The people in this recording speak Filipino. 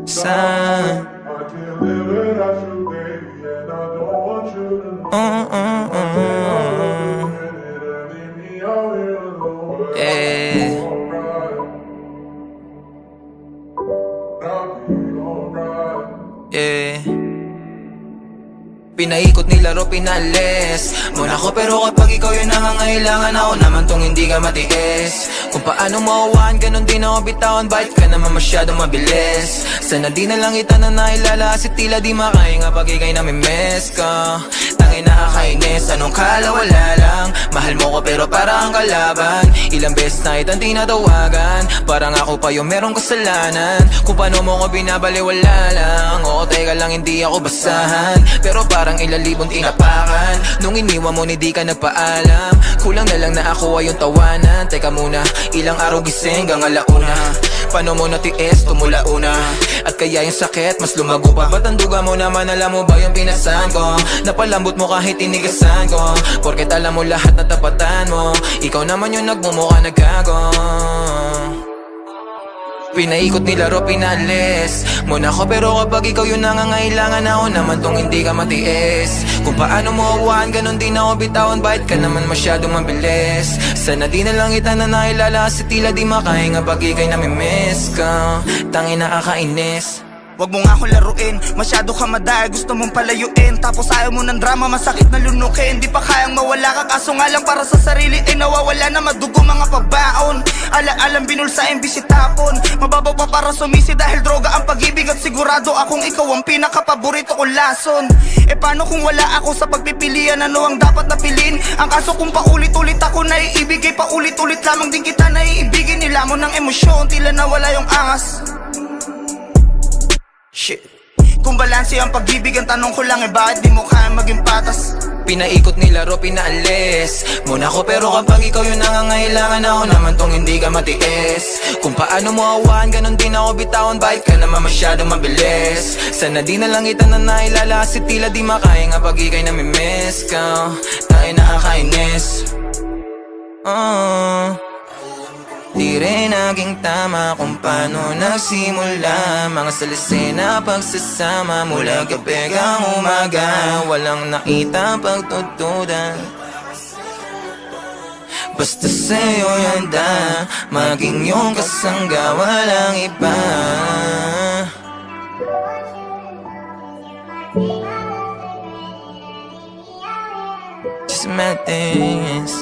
Sign. Yeah. Yeah. Pinaikot nilaro, pinalis muna ko, pero kapag ikaw yung nangangailangan, ako naman tong hindi ka matiis. Kung paano mauwaan, ganun din ako bitawan. Bakit ka naman masyadong mabilis? Sana di na lang kita na nailala, kasi tila di makahinga pag ikay namimiss ka. Tangin nakakainis, anong kala wala lang. Mahal mo ko pero parang kalaban. Ilang beses na itang tinatawagan, parang ako pa yung merong kasalanan. Kung paano mo ko binabaliwala lang. Oo, teka lang, hindi ako basahan, pero parang ilang libong tinapakan. Nung iniwan mo, hindi ka nagpaalam. Kulang na lang na ako ay yung tawanan. Teka muna, ilang araw gising hanggang alauna. Paano mo natiis, tumula una. At kaya yung sakit, mas lumago pa. Ba't ang duga mo naman, alam mo ba yung pinasan ko? Napalambot mo kahit tinigasan ko, porket alam mo lahat na tapatan mo. Ikaw naman yung nagmumukha naggago. Pinaikot nilaro, pinalis muna ko, pero kapag ikaw yung nangangailangan, ako naman tong hindi ka matiis. Kung paano mo awaan, ganun din ako bitawan. Bakit ka naman masyadong mabilis? Sana di na lang kita na nailala, kasi tila di makahinga pag ikay namimiss ka. Tangin nakakainis. Wag mo nga akong laruin, masyado ka madaya, gusto mong palayuin. Tapos ayaw mo ng drama, masakit na lunukin. Di pa kayang mawala ka, kaso nga lang para sa sarili nawawala na, madugo mga pabaon. Alang binulsain, bisitapon. Mababaw pa para sumisi dahil droga ang pag-ibig. At sigurado akong ikaw ang pinakapaborito kong lason. E paano kung wala ako sa pagpipilian? Ano ang dapat na pilin? Ang kaso kung paulit-ulit ako naiibigay, paulit-ulit lamang din kita naiibigin. Nilamon ng emosyon, tila nawala yung angas. Shit. Kung balanse ang pag-ibig, ang tanong ko lang bakit di mo kaya maging patas? Pinaikot nilaro, pinaalis muna ko, pero kapag ikaw yung nangangailangan, ako naman tong hindi ka matiis. Kung paano mo awaan, ganun din ako bitawan. Bakit ka naman masyadong mabilis? Sana di na lang kita na nailala, kasi tila di makahinga pag ikay namimiss ka. Tayo nakakainis. Di rin naging tama kung paano nagsimula mga salisi na pagsasama. Mula gabi hanggang umaga, walang nakita pagtutudan. Basta sa'yo yanda, maging yung kasangga, walang iba. Just my things.